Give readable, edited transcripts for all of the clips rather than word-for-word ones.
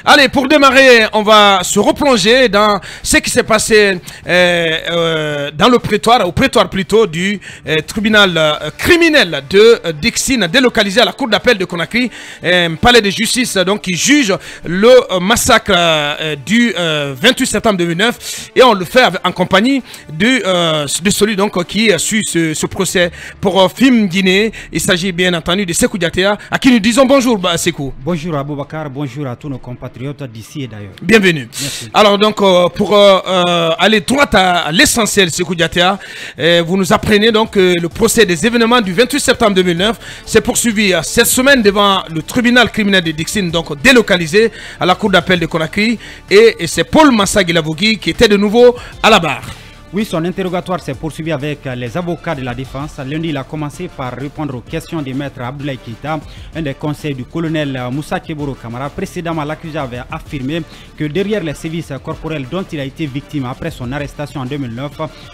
Allez, pour démarrer, on va se replonger dans ce qui s'est passé dans le prétoire, au prétoire plutôt du tribunal criminel de Dixine, délocalisé à la cour d'appel de Conakry, palais de justice donc qui juge le massacre du 28 septembre 2009, et on le fait en compagnie de celui donc qui suit ce procès pour Film Guinée. Il s'agit bien entendu de Sékou Diatéa, à qui nous disons bonjour Sékou. Bonjour Aboubakar, bonjour à tous nos compatriotes d'ici et d'ailleurs. Bienvenue. Merci. Alors donc pour aller droit à l'essentiel, Sékou Diatéa, vous nous apprenez donc le procès des événements du 28 septembre 2009 s'est poursuivi cette semaine devant le tribunal criminel de Dixine, donc délocalisé à la cour d'appel de Conakry, et c'est Paul Massa Guilavogui qui était de nouveau à la barre. Oui, son interrogatoire s'est poursuivi avec les avocats de la défense. Lundi, il a commencé par répondre aux questions du maître Abdoulaye Keïta, un des conseils du colonel Moussa Keboro Kamara. Précédemment, l'accusé avait affirmé que derrière les sévices corporels dont il a été victime après son arrestation en 2009,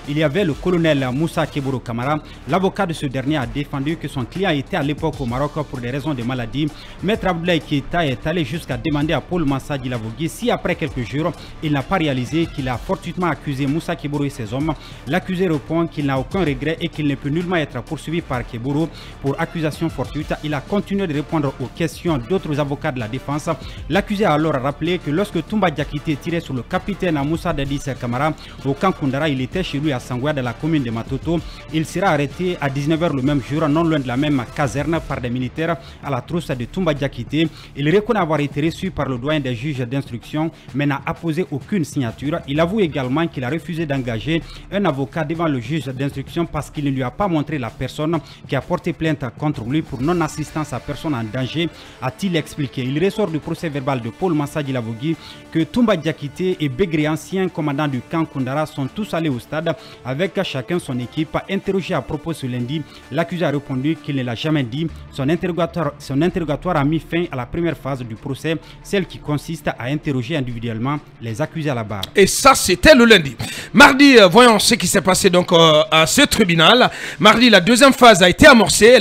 il y avait le colonel Moussa Keboro Kamara. L'avocat de ce dernier a défendu que son client était à l'époque au Maroc pour des raisons de maladie. Maître Abdoulaye Keïta est allé jusqu'à demander à Paul Massa Guilavogui si après quelques jours, il n'a pas réalisé qu'il a fortuitement accusé Moussa Keboro et ses hommes. L'accusé répond qu'il n'a aucun regret et qu'il ne peut nullement être poursuivi par Keboro pour accusation fortuite. Il a continué de répondre aux questions d'autres avocats de la défense. L'accusé a alors rappelé que lorsque Toumba Diakité tirait sur le capitaine Moussa Dadis Kamara au camp Koundara, il était chez lui à Sangoua dans la commune de Matoto. Il sera arrêté à 19 h le même jour, non loin de la même caserne, par des militaires à la trousse de Toumba Diakité. Il reconnaît avoir été reçu par le doyen des juges d'instruction mais n'a apposé aucune signature. Il avoue également qu'il a refusé d'engager un avocat devant le juge d'instruction parce qu'il ne lui a pas montré la personne qui a porté plainte contre lui pour non-assistance à personne en danger, a-t-il expliqué. Il ressort du procès verbal de Paul Massa Guilavogui que Toumba Diakité et Begré, ancien commandant du camp Koundara, sont tous allés au stade avec chacun son équipe. Interrogé à propos ce lundi, l'accusé a répondu qu'il ne l'a jamais dit. Son interrogatoire a mis fin à la première phase du procès, celle qui consiste à interroger individuellement les accusés à la barre. Et ça, c'était le lundi. Mardi, voyons ce qui s'est passé donc à ce tribunal. Mardi, la deuxième phase a été amorcée.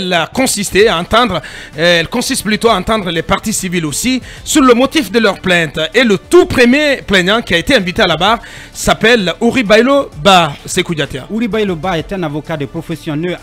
Elle consiste plutôt à entendre les parties civiles aussi sur le motif de leur plainte. Et le tout premier plaignant qui a été invité à la barre s'appelle Ouri Bailo Ba, Sékou Diatéa. Ouri Bailo Ba est un avocat de profession né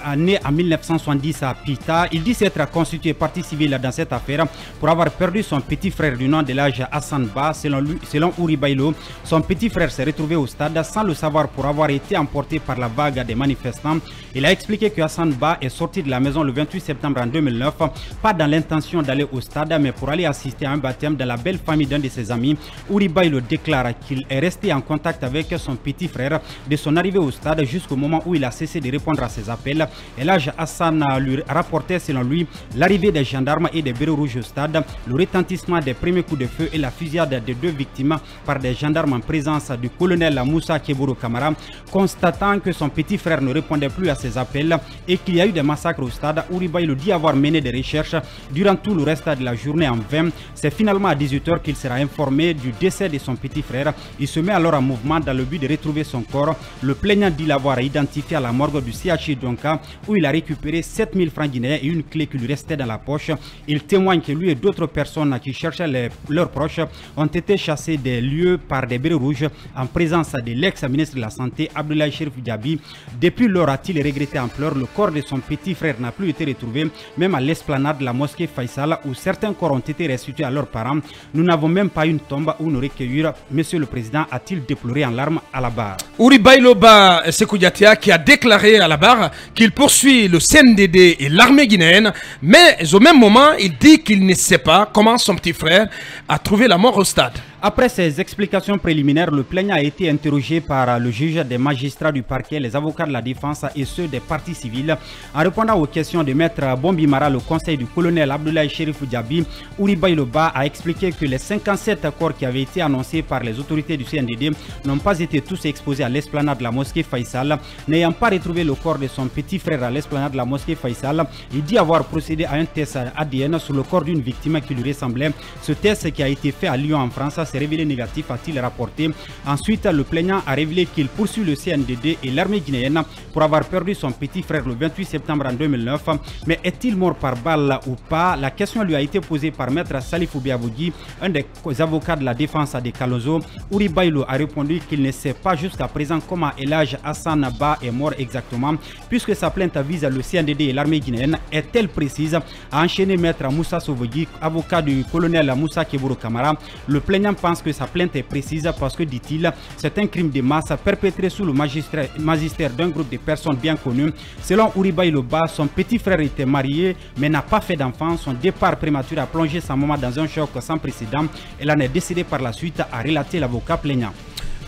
en 1970 à Pita. Il dit s'être constitué partie civile dans cette affaire pour avoir perdu son petit frère du nom de l'âge Hassan Ba. Selon Ouri Bailo, son petit frère s'est retrouvé au stade sans le savoir pour avoir été emporté par la vague des manifestants. Il a expliqué que Hassan Ba est sorti de la maison le 28 septembre en 2009, pas dans l'intention d'aller au stade, mais pour aller assister à un baptême de la belle famille d'un de ses amis. Ouri Bailo déclare qu'il est resté en contact avec son petit frère de son arrivée au stade jusqu'au moment où il a cessé de répondre à ses appels. Et là, Hassan lui rapportait selon lui l'arrivée des gendarmes et des bérets rouges au stade, le retentissement des premiers coups de feu et la fusillade des deux victimes par des gendarmes en présence du colonel Moussa Keboro Kamara. Constatant que son petit frère ne répondait plus à ses appels et qu'il y a eu des massacres au stade, Ouri Bailo dit avoir mené des recherches durant tout le reste de la journée en vain. C'est finalement à 18 h qu'il sera informé du décès de son petit frère. Il se met alors en mouvement dans le but de retrouver son corps. Le plaignant dit l'avoir identifié à la morgue du CHI Donka où il a récupéré 7000 francs guinéens et une clé qui lui restait dans la poche. Il témoigne que lui et d'autres personnes qui cherchaient leurs proches ont été chassés des lieux par des bérets rouges en présence de l'ex-ministre de la Santé Abdoulaye Chérif Diaby. Depuis lors, a-t-il regretté en pleurs, le corps de son petit frère n'a plus été retrouvé, même à l'esplanade de la mosquée Faisal où certains corps ont été restitués à leurs parents. Nous n'avons même pas une tombe où nous recueillir, Monsieur le Président, a-t-il déploré en larmes à la barre. Ouri Bailo Ba, Sékou Diatéa, qui a déclaré à la barre qu'il poursuit le CNDD et l'armée guinéenne, mais au même moment, il dit qu'il ne sait pas comment son petit frère a trouvé la mort au stade. Après ces explications préliminaires, le plaignant a été interrogé par le juge, des magistrats du parquet, les avocats de la défense et ceux des parties civiles. En répondant aux questions de maître Bombi Mara, le conseil du colonel Abdoulaye Chérif Diaby, Ouri Bailo Ba a expliqué que les 57 corps qui avaient été annoncés par les autorités du CNDD n'ont pas été tous exposés à l'esplanade de la mosquée Faisal. N'ayant pas retrouvé le corps de son petit frère à l'esplanade de la mosquée Faisal, il dit avoir procédé à un test ADN sur le corps d'une victime qui lui ressemblait. Ce test qui a été fait à Lyon en France s'est révélé négatif, a-t-il rapporté. Ensuite, le plaignant a révélé qu'il poursuit le CNDD et l'armée guinéenne pour avoir perdu son petit frère le 28 septembre en 2009. Mais est-il mort par balle ou pas? La question lui a été posée par maître Salifou Biavoudi, un des avocats de la défense des Kalozo. Ouri Bailo a répondu qu'il ne sait pas jusqu'à présent comment Elhaj Hassan Ba est mort exactement, puisque sa plainte vise le CNDD et l'armée guinéenne. Est-elle précise? A enchaîné maître Moussa Sovogi, avocat du colonel Moussa Keburo Kamara. Le plaignant pense que sa plainte est précise parce que, dit-il, c'est un crime de masse perpétré sous le magistère d'un groupe de personnes bien connues. Selon Ouri Bailo Ba, son petit frère était marié mais n'a pas fait d'enfant. Son départ prématuré a plongé sa maman dans un choc sans précédent. Elle en est décédée par la suite, a relaté l'avocat plaignant.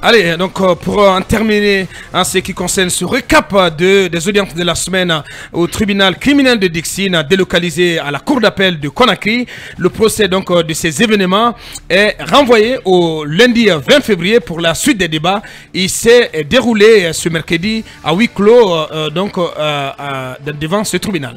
Allez, donc pour en terminer en ce qui concerne ce récap des audiences de la semaine au tribunal criminel de Dixine délocalisé à la cour d'appel de Conakry, le procès donc de ces événements est renvoyé au lundi 20 février pour la suite des débats. Il s'est déroulé ce mercredi à huis clos devant ce tribunal.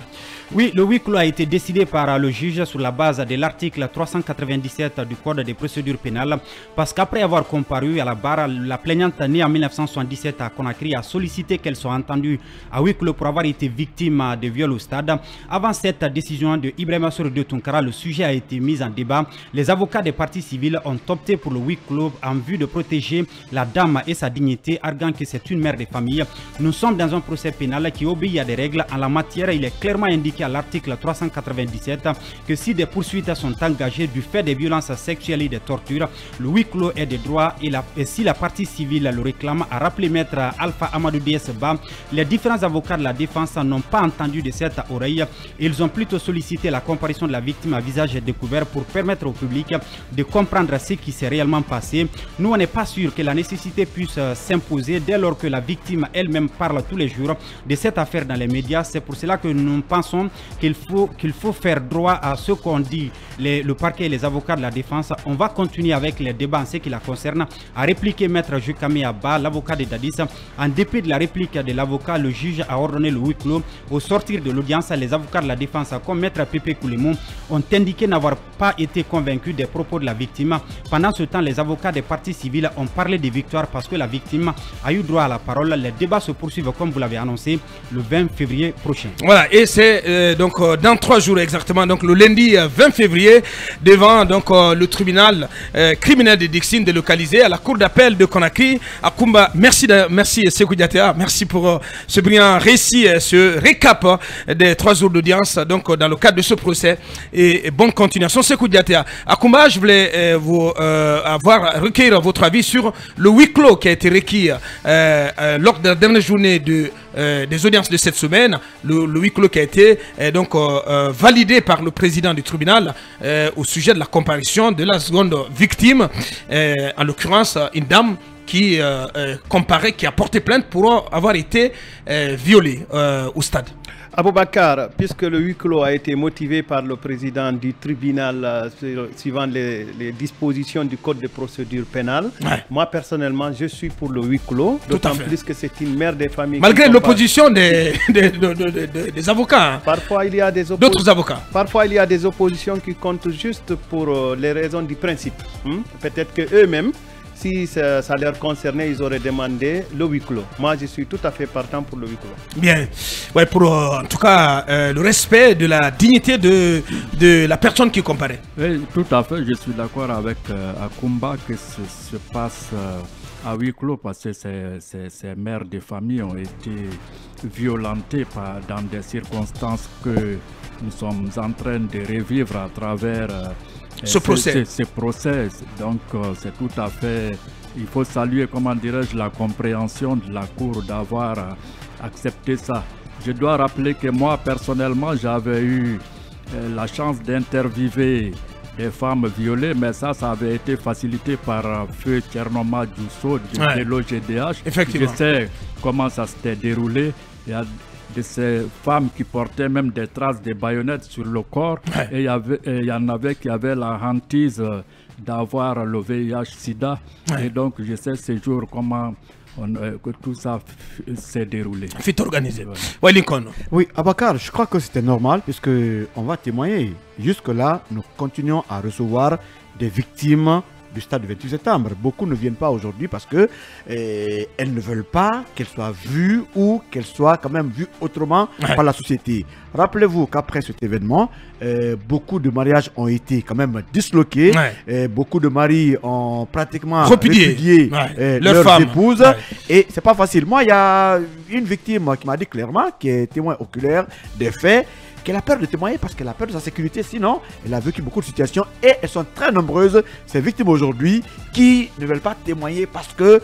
Oui, le huis clos a été décidé par le juge sur la base de l'article 397 du Code des procédures pénales parce qu'après avoir comparu à la barre, la plaignante née en 1977 à Conakry a sollicité qu'elle soit entendue à huis clos pour avoir été victime de viol au stade. Avant cette décision de Ibrahima Soro de Tunkara, le sujet a été mis en débat. Les avocats des parties civiles ont opté pour le huis clos en vue de protéger la dame et sa dignité, arguant que c'est une mère de famille. Nous sommes dans un procès pénal qui obéit à des règles. En la matière, il est clairement indiqué à l'article 397 que si des poursuites sont engagées du fait des violences sexuelles et des tortures, le huis clos est de droit et si la partie civile le réclame, a rappelé maître Alpha Amadou Diesba. Les différents avocats de la défense n'ont pas entendu de cette oreille. Ils ont plutôt sollicité la comparution de la victime à visage découvert pour permettre au public de comprendre ce qui s'est réellement passé. Nous, on n'est pas sûr que la nécessité puisse s'imposer dès lors que la victime elle-même parle tous les jours de cette affaire dans les médias. C'est pour cela que nous pensons qu'il faut faire droit à ce qu'ont dit le parquet et les avocats de la défense. On va continuer avec les débats en ce qui la concerne, a répliqué maître Jukami Abba, l'avocat de Dadis. En dépit de la réplique de l'avocat, le juge a ordonné le huis clos. Au sortir de l'audience, les avocats de la défense, comme maître Pépé Koulimou, ont indiqué n'avoir pas été convaincus des propos de la victime. Pendant ce temps, les avocats des parties civiles ont parlé de victoire parce que la victime a eu droit à la parole. Les débats se poursuivent, comme vous l'avez annoncé, le 20 février prochain. Voilà, et c'est donc dans 3 jours exactement, donc le lundi 20 février, devant donc le tribunal criminel de Dixine délocalisé à la cour d'appel de Conakry. Akumba, merci Sékou Diatta, merci pour ce brillant récit, ce récap des 3 jours d'audience donc dans le cadre de ce procès, et bonne continuation Sékou Diatta. Akumba, je voulais recueillir votre avis sur le huis clos qui a été requis lors de la dernière journée des audiences de cette semaine, le huis clos qui a été validé par le président du tribunal au sujet de la comparution de la seconde victime, en l'occurrence une dame qui comparait, qui a porté plainte pour avoir été violée au stade. Aboubakar, puisque le huis clos a été motivé par le président du tribunal suivant les dispositions du code de procédure pénale, moi personnellement je suis pour le huis clos, d'autant plus que c'est une mère des familles. Malgré l'opposition des avocats. Hein. Parfois il y a d'autres avocats. Parfois il y a des oppositions qui comptent juste pour les raisons du principe. Peut-être que eux-mêmes, si ça leur concernait, ils auraient demandé le huis clos. Moi, je suis tout à fait partant pour le huis clos. Bien. Ouais, pour en tout cas le respect de la dignité de la personne qui comparait. Oui, tout à fait. Je suis d'accord avec Akumba que se passe à huis clos parce que ces mères de famille ont été violentées dans des circonstances que nous sommes en train de revivre à travers ce procès. Donc c'est tout à fait, il faut saluer, comment dirais-je, la compréhension de la Cour d'avoir accepté ça. Je dois rappeler que moi personnellement j'avais eu la chance d'interviewer des femmes violées, mais ça avait été facilité par Feu Tchernoma Djousso de l'OGDH. Effectivement. Je sais comment ça s'était déroulé. Il y a de ces femmes qui portaient même des traces de baïonnettes sur le corps. Et il y en avait qui avaient la hantise d'avoir le VIH-Sida. Et donc, je sais ces jours comment que tout ça s'est déroulé. Fait organisé. Ouais, Lincoln. Oui, Abakar, je crois que c'était normal puisque on va témoigner. Jusque-là, nous continuons à recevoir des victimes du stade du 28 septembre. Beaucoup ne viennent pas aujourd'hui parce que elles ne veulent pas qu'elle soit vue ou qu'elle soit quand même vue autrement par la société. Rappelez-vous qu'après cet événement, beaucoup de mariages ont été quand même disloqués. Beaucoup de maris ont pratiquement répudié leurs épouses. Et c'est pas facile. Moi, il y a une victime qui m'a dit clairement, qui est témoin oculaire des faits, qu'elle a peur de témoigner parce qu'elle a peur de sa sécurité. Sinon, elle a vécu beaucoup de situations et elles sont très nombreuses, ces victimes aujourd'hui, qui ne veulent pas témoigner parce que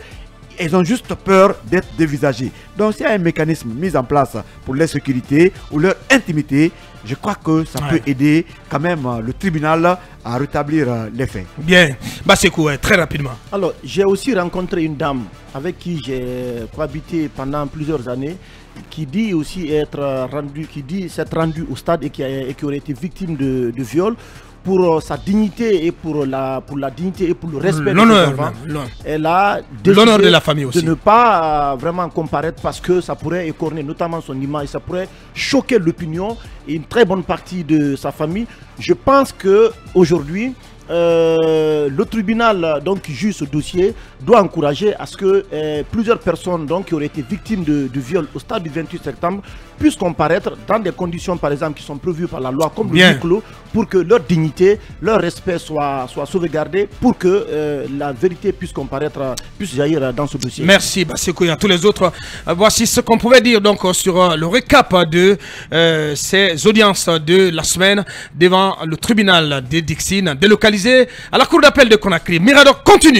elles ont juste peur d'être dévisagées. Donc, s'il y a un mécanisme mis en place pour leur sécurité ou leur intimité, je crois que ça peut aider quand même le tribunal à rétablir les faits. Bien. Bassekou, très rapidement. Alors, j'ai aussi rencontré une dame avec qui j'ai cohabité pendant plusieurs années, qui dit aussi être rendue, s'être rendue au stade et qui aurait été victime de viol. Pour sa dignité et pour la dignité et pour le respect de ses enfants, elle a décidé de la famille aussi. De ne pas vraiment comparaître parce que ça pourrait écorner notamment son image, ça pourrait choquer l'opinion et une très bonne partie de sa famille. Je pense que aujourd'hui, le tribunal qui juge ce dossier doit encourager à ce que plusieurs personnes qui auraient été victimes de viol au stade du 28 septembre puissent comparaître dans des conditions par exemple qui sont prévues par la loi comme le huis clos, pour que leur dignité, leur respect soit sauvegardé, pour que la vérité puisse comparaître, puisse jaillir dans ce dossier. Merci Bassekou et à tous les autres. Voici ce qu'on pouvait dire donc sur le récap de ces audiences de la semaine devant le tribunal de Dixine, délocalisé à la cour d'appel de Conakry. Mirador continue.